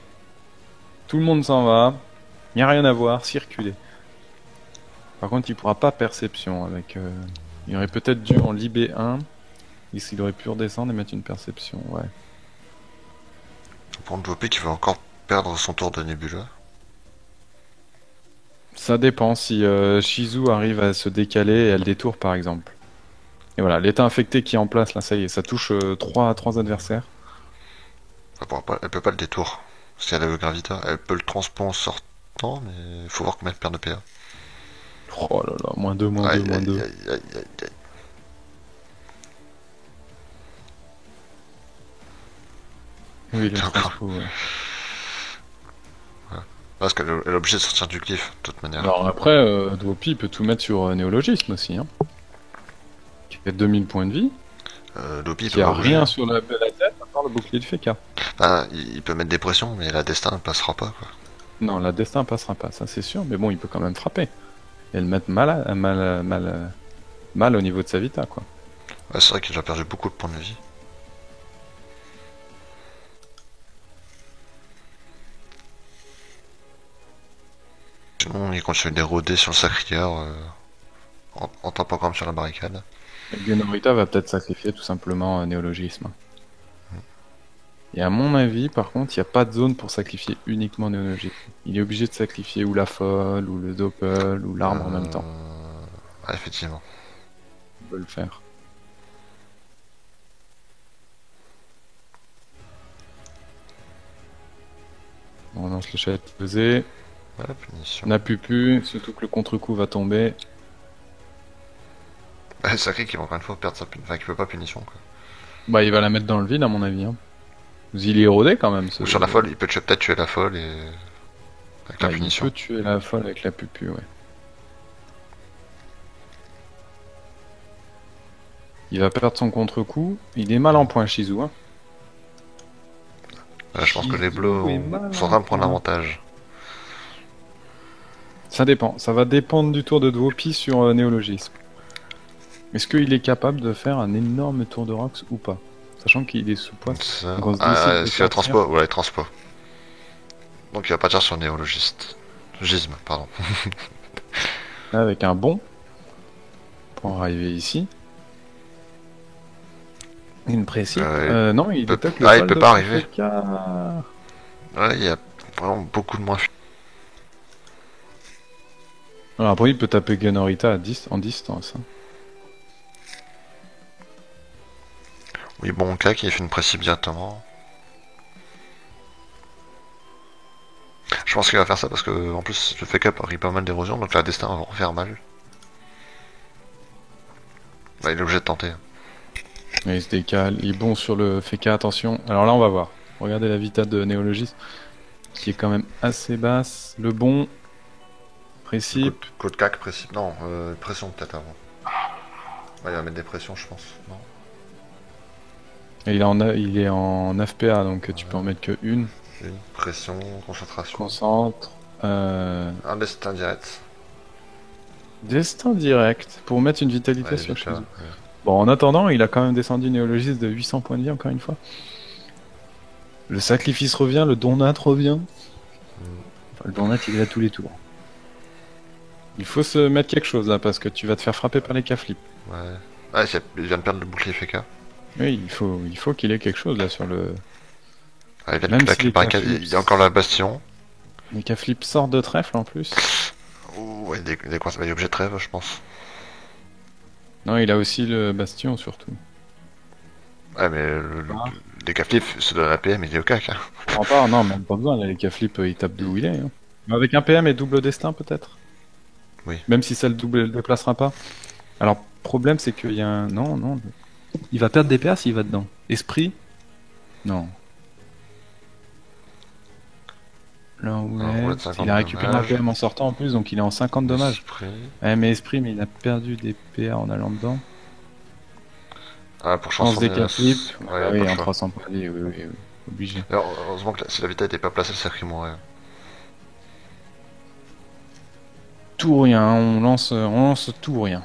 Tout le monde s'en va. Il n'y a rien à voir, circuler. Par contre, il pourra pas perception avec. Il aurait peut-être dû en libérer un. Et s'il aurait pu redescendre et mettre une perception, ouais. Pour Dwopix, il va encore perdre son tour de Nebula. Ça dépend si Shizu arrive à se décaler et à le détour par exemple. Et voilà, l'état infecté qui est en place là, ça y est, ça touche trois adversaires. Elle peut pas le détour. Parce qu'elle a le Gravita. Elle peut le transport en sortant, mais il faut voir combien elle perd de PA. Oh là là, -2, -2, Aïe, -2. aïe, aïe, aïe, aïe, aïe. Oui, le Encore. transpo, ouais. Parce qu'elle est obligée de sortir du glyphe, de toute manière. Alors après, Dwopi peut tout mettre sur néologisme aussi, hein. Qui fait 2000 points de vie, Dwopix, il qui peut a pas bouger. rien sur la tête à part le bouclier de Feka. Ah, il peut mettre des pressions, mais la destin ne passera pas, quoi. Non, la destin passera pas, ça c'est sûr, mais bon, il peut quand même frapper. Et le mettre mal au niveau de sa vita, quoi. Ouais, c'est vrai qu'il a perdu beaucoup de points de vie. Sinon, il continue d'éroder sur le sacrière en tapant quand même sur la barricade. Genorita va peut-être sacrifier tout simplement un néologisme. Et à mon avis, par contre, il n'y a pas de zone pour sacrifier uniquement néologisme. Il est obligé de sacrifier ou la folle, ou le doppel, ou l'arbre en même temps. Ouais, effectivement. Il peut le faire. On lance le chat pesé. Voilà, punition. N'a plus, surtout que le contre-coup va tomber. Ouais, sacré qui va encore une fois perdre sa punition. Enfin, qui peut pas punition, quoi. Bah, il va la mettre dans le vide, à mon avis. Hein. Il est érodé quand même. Ou sur la folle, il peut peut-être tuer la folle et. Avec la Ouais, punition. il peut tuer la folle avec la pupu, ouais. Il va perdre son contre-coup. Il est mal en point, Shizu. Hein. Là, je pense que les Shizu bleus est mal sont en train de en prendre point. l'avantage. Ça dépend. Ça va dépendre du tour de Dwopi sur néologisme. Est-ce qu'il est capable de faire un énorme tour de Rox ou pas? Sachant qu'il est sous poids. Ça... Donc on se dit, s'il Ah, peut c'est le sortir- transpo. Ouais, le transpo. Donc il va pas dire sur néologiste. Gisme, pardon. Avec un bon. Pour arriver ici. Une précise. Non, il peut- attaque le Ah, il pal peut de pas arriver. FK. Ouais, il y a vraiment beaucoup de moins. Alors après, il peut taper Genorita en distance. Hein. Oui, bon, K qui fait une précip directement. Je pense qu'il va faire ça parce que en plus le fake up a pris pas mal d'érosion, donc la destin va en faire mal. Bah, il est obligé de tenter. Et il se décale, il est bon sur le Feka, attention. Alors là, on va voir. Regardez la vita de Néologis, qui est quand même assez basse. Le bon, précipe. Coup de cac, précipe. Non, pression peut-être avant. Ouais, il va mettre des pressions, je pense. Non. Et il est en 9 PA, donc tu peux en mettre que une. Une pression, concentration. Concentre. Un destin direct. Destin direct, pour mettre une vitalité Ouais, sur déjà, Shizu. ouais. Bon, en attendant, il a quand même descendu Néologis de 800 points de vie, encore une fois. Le sacrifice revient, le donat revient. Enfin, le donat, il est à tous les tours. Il faut se mettre quelque chose là, parce que tu vas te faire frapper par les K-flips. Ouais. Ouais, il vient de perdre le bouclier FK. Oui, il faut qu'il ait quelque chose là sur le. Ah, il vient de Même claquer si les par K-flips- il y a encore la bastion. Les K-flips sortent de trèfle en plus. Ouh, ouais, des coins, ça va être objet de trêve, je pense. Non, il a aussi le bastion surtout. Ouais, mais les K-flips se donnent la PM, il est au cac. Hein. Je comprends pas, non, même pas besoin, là, les K-flips ils tapent d'où il est. Hein. Mais avec un PM et double destin peut-être. Oui. Même si ça le double le déplacera pas. Alors, problème c'est qu'il y a un. Non, non. Il va perdre des PA s'il va dedans. Esprit. Non. Là où roulette 50 il a récupéré un dommages. PM en sortant en plus, donc il est en 50 dommages. Esprit. Ouais, mais Esprit, mais il a perdu des PA en allant dedans. Ah, pour Chance chanson des K-flips. Ouais, Ah pas oui, le en choix. 300 points de vie, oui, oui, oui, obligé. Alors, heureusement que si la vita était pas placée, le circuit mourrait. Tout ou rien, on lance tout ou rien.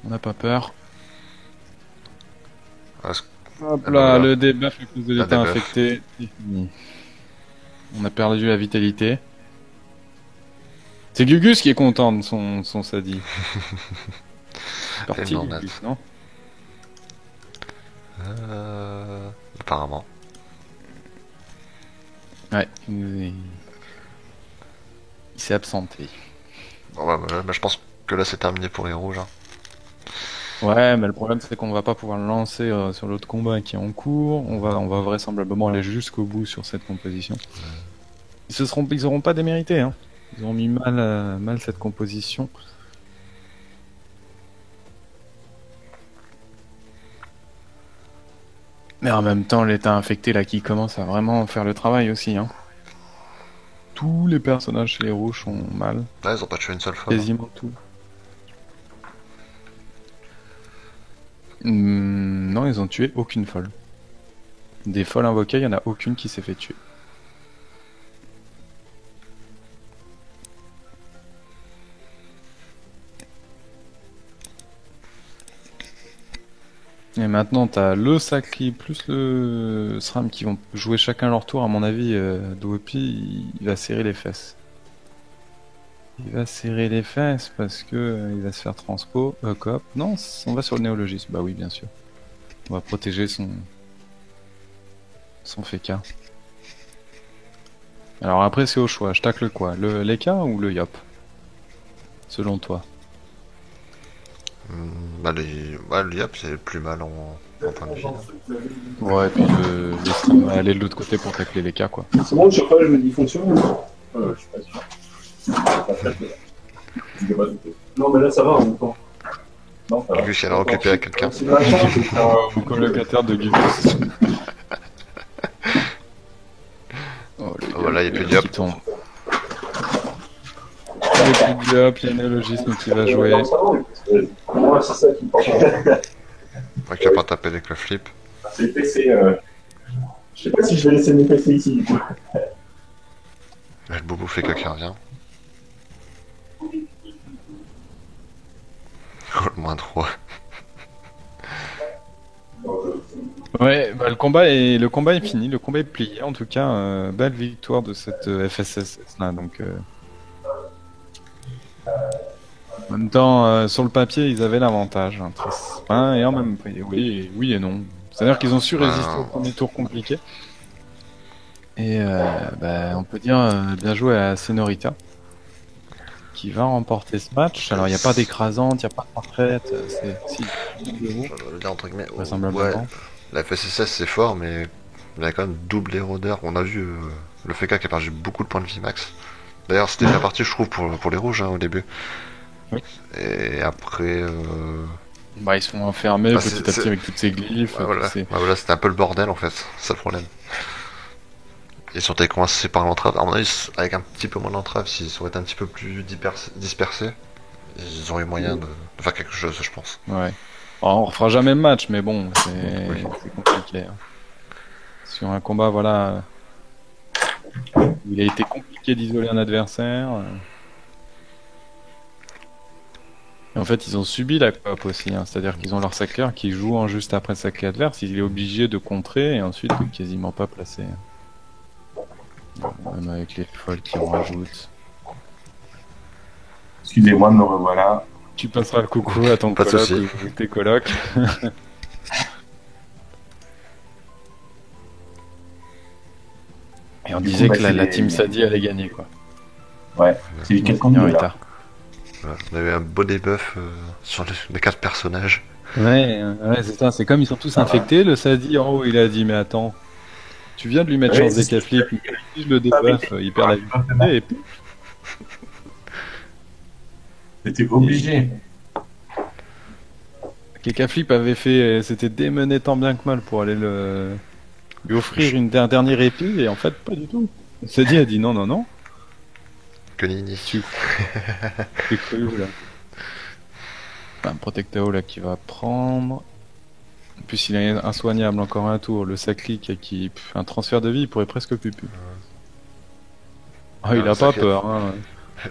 On n'a pas peur. Ah, Hop Ah, là, voilà. le debuff à cause de Un l'état debuff. infecté. C'est fini. On a perdu la vitalité. C'est Gugus qui est content de son Sadi. Parti non, Gugus, non? Apparemment. Ouais, il s'est absenté. Bon, bah, je pense que là c'est terminé pour les rouges. Hein. Ouais, mais le problème c'est qu'on va pas pouvoir le lancer sur l'autre combat qui est en cours. On va vraisemblablement aller jusqu'au bout sur cette composition. Ils auront pas démérité, hein. Ils ont mis mal cette composition. Mais en même temps, l'état infecté là qui commence à vraiment faire le travail aussi, hein. Tous les personnages chez les rouges sont mal, Là, ils ont pas tué une seule fois. quasiment tout. Non, ils ont tué aucune folle. Des folles invoquées, il y en a aucune qui s'est fait tuer. Et maintenant, t'as le Sacri plus le SRAM qui vont jouer chacun leur tour. À mon avis, Doopi, il va serrer les fesses. Il va serrer les fesses parce que il va se faire transpo. Coop. Non, on va sur le néologisme. Bah oui, bien sûr. On va protéger son Feka. Alors après, c'est au choix. Je tacle quoi? Le Leka ou le Yop? Selon toi. Bah, le Yap, c'est plus mal en point de vie. Là. Ouais, et puis le SRAM va aller de l'autre côté pour tacler Leka, quoi. C'est bon, le chauffage me dit fonctionne je suis pas sûr. Pas fait, là. Je vais pas douter. Non, mais là, ça va en même temps. Non, ça va. Vu qu'elle a récupéré quelqu'un. C'est la chance, c'est ça. Mon colocataire de Gugus. Oh, le Voilà, il y a plus de qui Yop. tombe. Il y a plus de Yop, il y a un néologisme qui va jouer. Non, ça va, parce que moi, c'est ça qui me porte. Ouais, qui a pas tapé avec le flip. C'est PC. Je sais pas si je vais laisser mes PC ici, du coup. Là, le boubou fait que qui revient. Oh, le moins 3. Ouais, bah, le combat est fini, le combat est plié. En tout cas, belle victoire de cette FSS là. Donc, en même temps, sur le papier, ils avaient l'avantage. Hein, et en même oui et non. C'est-à-dire qu'ils ont su résister au premier tour compliqué. Et bah, on peut dire bien joué à Senorita qui va remporter ce match. Alors il n'y a pas d'écrasante, il n'y a pas de retraite, c'est si Là, entre guillemets, vraisemblablement. ouais, la FSSS c'est fort, mais il y a quand même double érodeur. On a vu le FK qui a perdu beaucoup de points de vie max. D'ailleurs, c'était la partie, je trouve, pour les rouges, hein, au début. Oui. Et après... Bah, ils se font enfermer Bah, petit à petit avec toutes ces glyphes. ouais, voilà, c'est- Ouais, voilà, c'était un peu le bordel, en fait. C'est ça le problème. Ils sont été coincés par l'entrave. À mon avis, avec un petit peu moins d'entrave, s'ils auraient été un petit peu plus dispersés, ils auraient eu moyen de faire quelque chose, je pense. Ouais. Alors, on refera jamais le match, mais bon, Oui. c'est compliqué, hein. Sur un combat, voilà, il a été compliqué d'isoler un adversaire. Et en fait, ils ont subi la coop aussi, hein. C'est-à-dire qu'ils ont leur sacler qui joue en juste après le sacler adverse. Il est obligé de contrer et ensuite de quasiment pas placer. Même avec les folles qui en rajoutent. Excusez-moi, me revoilà. Tu passeras le coucou à ton Pas de coloc souci. ou tes colocs. Et on Du coup, disait bah, que la c'est team les- Sadi allait gagner, quoi. Ouais, c'est quel compte là? Señorita. Voilà. On a eu un beau debuff sur les 4 personnages. Ouais, c'est ça. C'est comme ils sont tous infectés. Le Sadi en haut, il a dit mais attends, tu viens de lui mettre Ouais, chance des c'est- flip, si je le debuff, il perd la vie. Et puis, C'était obligé. Flip avait fait, s'était démené tant bien que mal pour aller lui offrir un dernier répit et en fait pas du tout. Le Sadi a dit non, non, non. Que Nini. C'est cru là. Un Protectao là qui va prendre. En plus il est insoignable encore un tour. Le Saclic qui un transfert de vie il pourrait presque pupu. Ah, il le a pas Saclic- peur. Hein.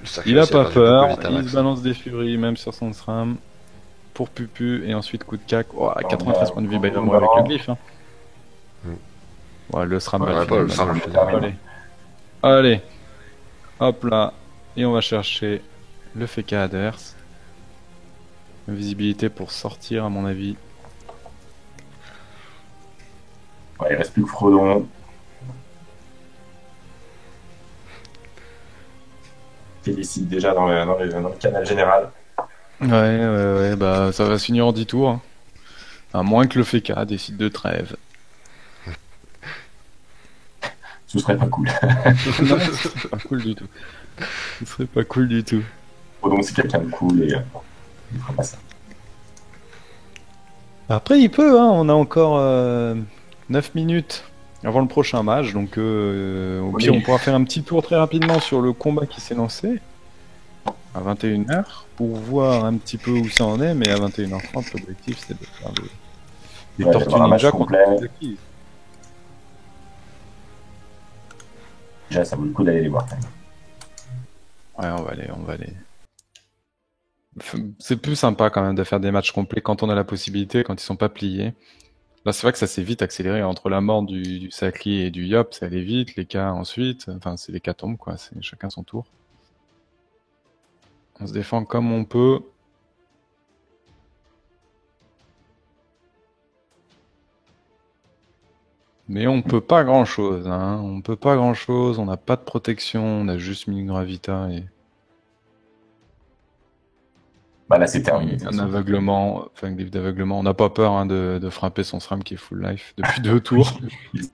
Le sacré, Il a c'est pas perdu peur. beaucoup vite, hein, Il Max. se balance des furies même sur son SRAM pour pupu et ensuite coup de cac. Oh, à 93 points de vie by the way avec le glyphe. Hein. Ouais, le SRAM va Ouais, le pas le finir, SRAM va le maintenant. finir. Allez. Hop là. Et on va chercher le FK adverse. Visibilité pour sortir à mon avis. Ouais, il reste plus que Frodon. Qui décide déjà dans le canal général. Ouais, bah ça va se finir en 10 tours. Hein. À moins que le FK décide de trêve. Ce serait pas cool. Non, ce serait pas cool du tout. Ce serait pas cool du tout. Frodon, c'est quelqu'un de cool et il fera pas ça. Après, il peut, hein. On a encore 9 minutes avant le prochain match. Donc, au Oui. pire, on pourra faire un petit tour très rapidement sur le combat qui s'est lancé à 21h pour voir un petit peu où ça en est. Mais à 21h30, l'objectif c'est de faire des Ouais, Tortues d'avoir un match Ninja contre complet. les Zaki. Déjà, ça vaut le coup d'aller les voir quand même. Ouais, on va aller. C'est plus sympa quand même de faire des matchs complets quand on a la possibilité, quand ils sont pas pliés. Là, c'est vrai que ça s'est vite accéléré entre la mort du Sakli et du Yop, ça allait vite, les cas ensuite, enfin c'est les cas tombent quoi, c'est chacun son tour. On se défend comme on peut. Mais on peut pas grand chose, hein. On peut pas grand chose, on n'a pas de protection, on a juste mis une Gravita et Bah là, c'est terminé. de toute un façon. aveuglement, enfin un glyphe d'aveuglement. On n'a pas peur hein, de frapper son SRAM qui est full life depuis 2 tours.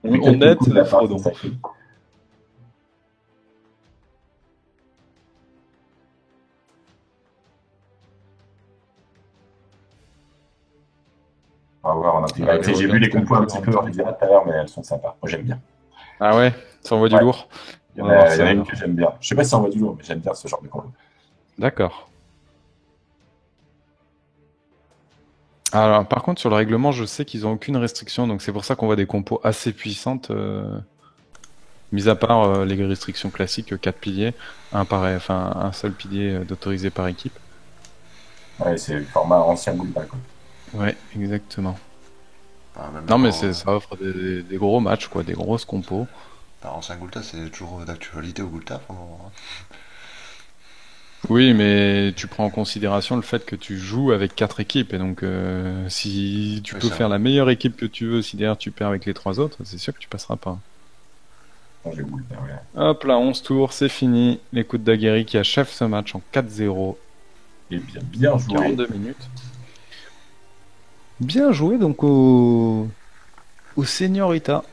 On Quelques aide coups de la part de Frodon. Sacré. On va voir en intégralité. Ouais, J'ai ouais, vu les ouais, compos un ouais, petit ouais. peu, on les dira tout à l'heure, mais elles sont sympas. Moi, j'aime bien. Ah ouais, ça envoie du Ouais. lourd. Il y On en va voir a, il y en ça, a une alors. que j'aime bien. Je sais pas si ça envoie du lourd, mais j'aime bien ce genre de combo. D'accord. Alors, par contre, sur le règlement, je sais qu'ils ont aucune restriction, donc c'est pour ça qu'on voit des compos assez puissantes, mis à part les restrictions classiques, 4 piliers, un seul pilier d'autorisé par équipe. Ouais, c'est le format ancien Goulba, quoi. Ouais, exactement. Ah, même Non, mais quand, ça offre des gros matchs, quoi, des grosses compos. ancien Gulta, c'est toujours d'actualité au Gulta pour le moment. Hein. Oui, mais tu prends en considération le fait que tu joues avec 4 équipes, et donc si tu Oui, peux c'est faire vrai. la meilleure équipe que tu veux, si derrière tu perds avec les 3 autres, c'est sûr que tu passeras pas. Moi, j'ai Goulba, ouais. Hop là, 11 tours, c'est fini. Les coups de Daguerre qui achèvent ce match en 4-0, Et bien joué. 42 minutes. Bien joué donc au Señorita.